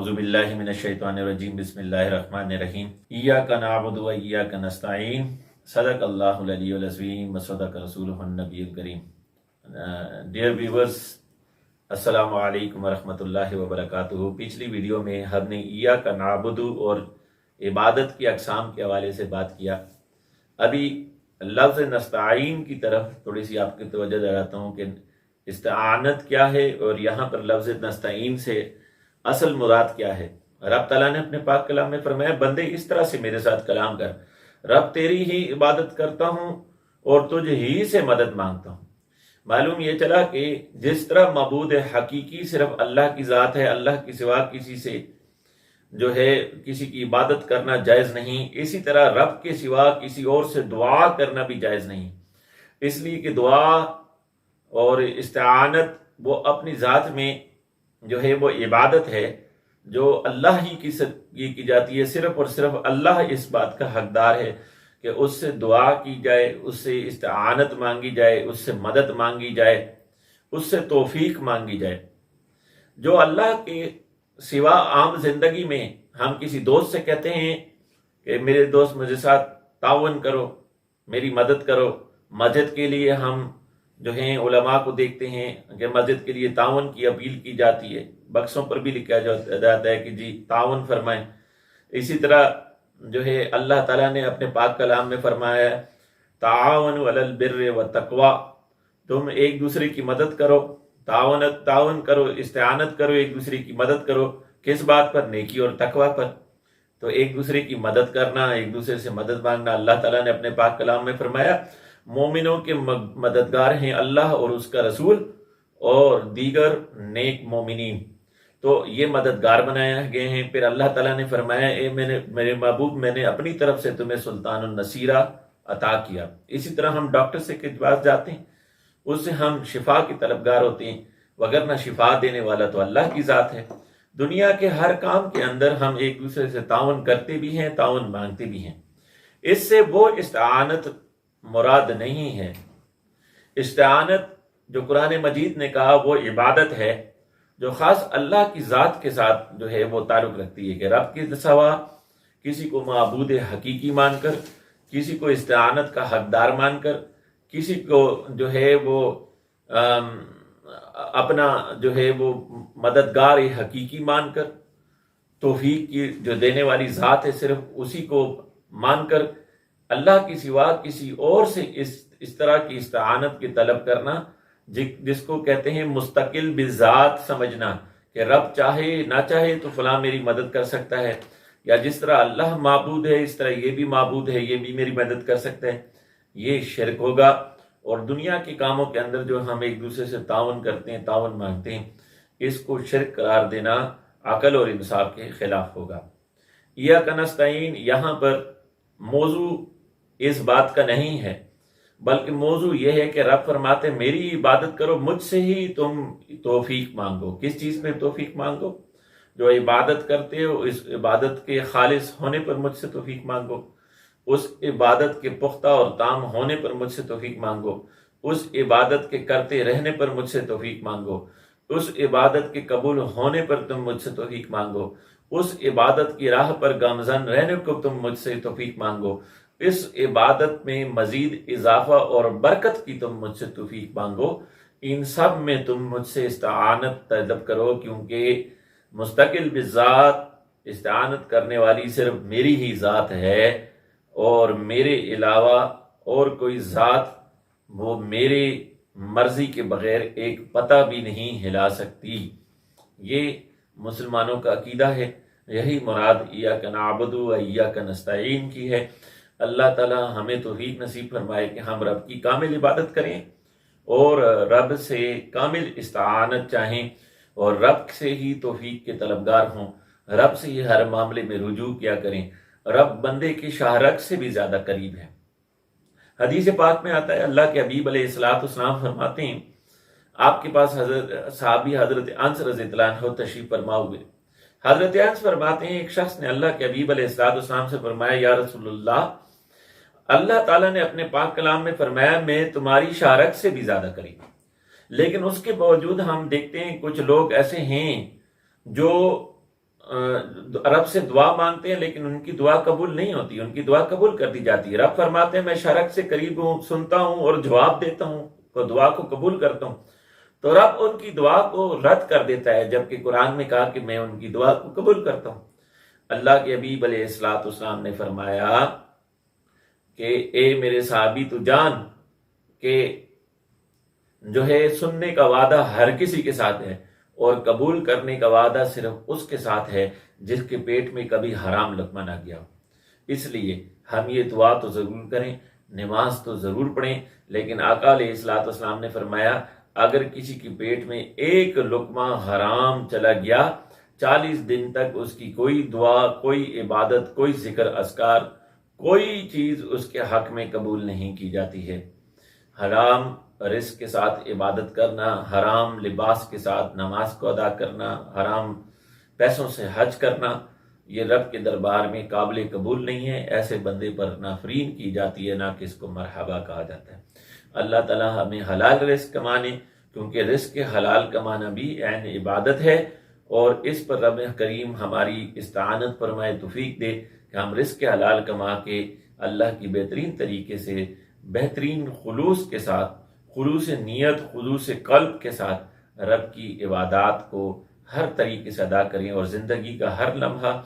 अऊज़ु बिल्लाहि मिनश्शैतानिर्रजीम बिस्मिल्लाहिर्रहमानिर्रहीम इय्याका नअबुदु व इय्याका नस्तईन सदक़ल्लाहुल अलीयुल अज़ीम व सदक़ रसूलुहुन नबियुल करीम। डियर व्यूअर्स, अस्सलामु अलैकुम व रहमतुल्लाहि व बरकातुहू। पिछली वीडियो में हमने इय्याका नअबुदु और इबादत की अक़साम के हवाले से बात किया। अभी लफ्ज़ नस्तईन की तरफ थोड़ी सी आपकी तवज्जो दिलाता हूँ कि इस्तिआनत क्या है और यहाँ पर लफ्ज़ नस्तईन से असल मुराद क्या है। रब तआला ने अपने पाक कलाम में फरमाया, बंदे इस तरह से मेरे साथ कलाम कर, रब तेरी ही इबादत करता हूँ और तुझे ही से मदद मांगता हूँ। मालूम ये चला कि जिस तरह मबूद हकीकी सिर्फ अल्लाह की ज़ात है, अल्लाह के सिवा किसी से जो है किसी की इबादत करना जायज़ नहीं, इसी तरह रब के सिवा किसी और से दुआ करना भी जायज़ नहीं। इसलिए कि दुआ और इस्तिआनत वो अपनी ज़ात में जो है वो इबादत है जो अल्लाह ही की जाती है। सिर्फ और सिर्फ अल्लाह इस बात का हकदार है कि उससे दुआ की जाए, उससे इस्तिआनत मांगी जाए, उससे मदद मांगी जाए, उससे तौफीक मांगी जाए। जो अल्लाह के सिवा आम जिंदगी में हम किसी दोस्त से कहते हैं कि मेरे दोस्त मुझे साथ ताउन करो, मेरी मदद करो। मस्जिद के लिए हम जो हैं उलमा को देखते हैं कि मस्जिद के लिए ताउन की अपील की जाती है, बक्सों पर भी लिखा जाता है कि जी ताउन फरमाएं। इसी तरह जो है अल्लाह ताला ने अपने पाक कलाम में फरमाया है, ताअवनु अलल बिर्रि व तक़वा, तुम एक दूसरे की मदद करो, ताउन करो, इस्तिआनत करो, एक दूसरे की मदद करो। किस बात पर? नेकी और तकवा पर। तो एक दूसरे की मदद करना, एक दूसरे से मदद मांगना। अल्लाह ताला ने अपने पाक कलाम में फरमाया, मोमिनों के मददगार हैं अल्लाह और उसका रसूल और दीगर नेक मोमिनीन। तो ये मददगार बनाए गए हैं। फिर अल्लाह ताला ने फरमाया, मेरे महबूब मैंने अपनी तरफ से तुम्हें सुल्तानुन नसीरा अता किया। इसी तरह हम डॉक्टर से के पास जाते हैं, उससे हम शिफा की तलबगार होते हैं, वगरना शिफा देने वाला तो अल्लाह की ज़ात है। दुनिया के हर काम के अंदर हम एक दूसरे से ताउन करते भी हैं, ताउन मांगते भी हैं। इससे वो इस्तिआनत मुराद नहीं है। इस्तिआनत जो कुरान मजीद ने कहा वो इबादत है जो खास अल्लाह की ज़ात के साथ जो है वो ताल्लुक़ रखती है कि रब के सिवा किसी को माबूद हकीकी मानकर, किसी को इस्तिआनत का हकदार मानकर, किसी को जो है वो अपना जो है वो मददगार हकीकी मानकर, तौफीक की जो देने वाली ज़ात है सिर्फ उसी को मानकर अल्लाह की सिवा किसी और से इस तरह की इस्तिआनत की तलब करना, जिसको कहते हैं मुस्तकिल बिज़ात समझना कि रब चाहे ना चाहे तो फलां मेरी मदद कर सकता है, या जिस तरह अल्लाह माबूद है इस तरह ये भी माबूद है, ये भी मेरी मदद कर सकता है। ये शिरक होगा। और दुनिया के कामों के अंदर जो हम एक दूसरे से ताउन करते हैं, ताउन मांगते हैं, इसको शिरक करार देना अकल और इंसाफ के खिलाफ होगा। इय्याका नस्तईन यहाँ पर मौजू इस बात का नहीं है, बल्कि मौजू यह है कि रब फरमाते मेरी इबादत करो, मुझसे ही तुम तौफीक मांगो। किस चीज़ में तौफीक मांगो? जो इबादत करते हो इस इबादत के खालिस होने पर मुझसे तौफीक मांगो, उस इबादत के पुख्ता और ताम होने पर मुझसे तौफीक मांगो, उस इबादत के करते रहने पर मुझसे तौफीक मांगो, उस इबादत के कबूल होने पर तुम मुझसे तौफीक मांगो, उस इबादत की राह पर गामजन रहने को तुम मुझसे तौफीक मांगो, इस इबादत में मजीद इजाफा और बरकत की तुम मुझसे तौफीक मांगो। इन सब में तुम मुझसे इस्तिआनत तलब करो, क्योंकि मुस्तकिल बिज़ात इस्तिआनत करने वाली सिर्फ मेरी ही ज़ात है और मेरे अलावा और कोई ज़ात वो मेरे मर्जी के बगैर एक पता भी नहीं हिला सकती। ये मुसलमानों का अकीदा है। यही मुराद इय्याका नअबुदु व इय्याका नस्तईन की है। अल्लाह ताला हमें तौफीक नसीब फरमाए कि हम रब की कामिल इबादत करें और रब से कामिल इस्तिआनत चाहें और रब से ही तौफीक के तलबगार हों, रब से ही हर मामले में रुजू किया करें। रब बंदे की शाहरग से भी ज़्यादा करीब है। हदीस पाक में आता है, अल्लाह के हबीब अलैहिस्सलाम फरमाते हैं, आपके पास सहाबी हजरत अनस रज़ियल्लाहु अन्हु तशरीफ फरमा हुए। हजरत अनस फरमाते हैं, एक शख्स ने अल्लाह के हबीब अलैहिस्सलाम से फरमाया, या रसूलुल्लाह, अल्लाह ताला ने अपने पाक कलाम में फरमाया मैं तुम्हारी शाहरग से भी ज्यादा करीब। लेकिन उसके बावजूद हम देखते हैं कुछ लोग ऐसे हैं जो رب سے دعا مانگتے ہیں لیکن ان کی دعا قبول نہیں ہوتی، ان کی دعا قبول کر دی جاتی ہے۔ رب فرماتے ہیں میں شرک سے قریب ہوں، سنتا ہوں اور جواب دیتا ہوں، تو دعا کو قبول کرتا ہوں، تو رب ان کی دعا کو رد کر دیتا ہے، جبکہ قرآن میں کہا کہ میں ان کی دعا کو قبول کرتا ہوں۔ اللہ کے حبیب علیہ السلام نے فرمایا کہ اے میرے صحابی تو جان کہ جو ہے سننے کا وعدہ ہر کسی کے ساتھ ہے اور قبول کرنے کا وعدہ صرف اس کے ساتھ ہے جس کے پیٹ میں کبھی حرام لقمہ نہ گیا ہو۔ اس لیے ہم یہ دعا تو ضرور کریں، نماز تو ضرور پڑھیں، لیکن آقا علیہ السلام نے فرمایا اگر کسی کے پیٹ میں ایک لقمہ حرام چلا گیا 40 دن تک اس کی کوئی دعا، کوئی عبادت، کوئی ذکر اذکار، کوئی چیز اس کے حق میں قبول نہیں کی جاتی ہے۔ حرام رزق کے ساتھ عبادت کرنا، حرام لباس کے ساتھ نماز کو ادا کرنا، حرام پیسوں سے حج کرنا، یہ رب کے دربار میں قابل قبول نہیں ہے۔ ایسے بندے پر نافرین کی جاتی ہے، نہ کہ اس کو مرحبا کہا جاتا ہے۔ اللہ تعالیٰ ہمیں حلال رزق کمانے، کیونکہ رزق کے حلال کمانا بھی عین عبادت ہے، اور اس پر رب کریم ہماری استعانت فرمائے، توفیق دے کہ ہم رزق حلال کما کے اللہ کی بہترین طریقے سے، بہترین خلوص کے ساتھ، خلوص نیت، خلوص قلب کے ساتھ رب کی عبادات کو ہر طریقے سے ادا کریں اور زندگی کا ہر لمحہ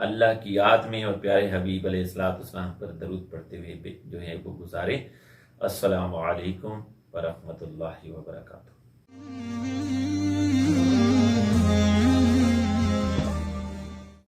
اللہ کی یاد میں اور پیارے حبیب علیہ السلام پر درود پڑھتے ہوئے جو ہے وہ گزاریں۔ السلام علیکم ورحمۃ اللہ وبرکاتہ۔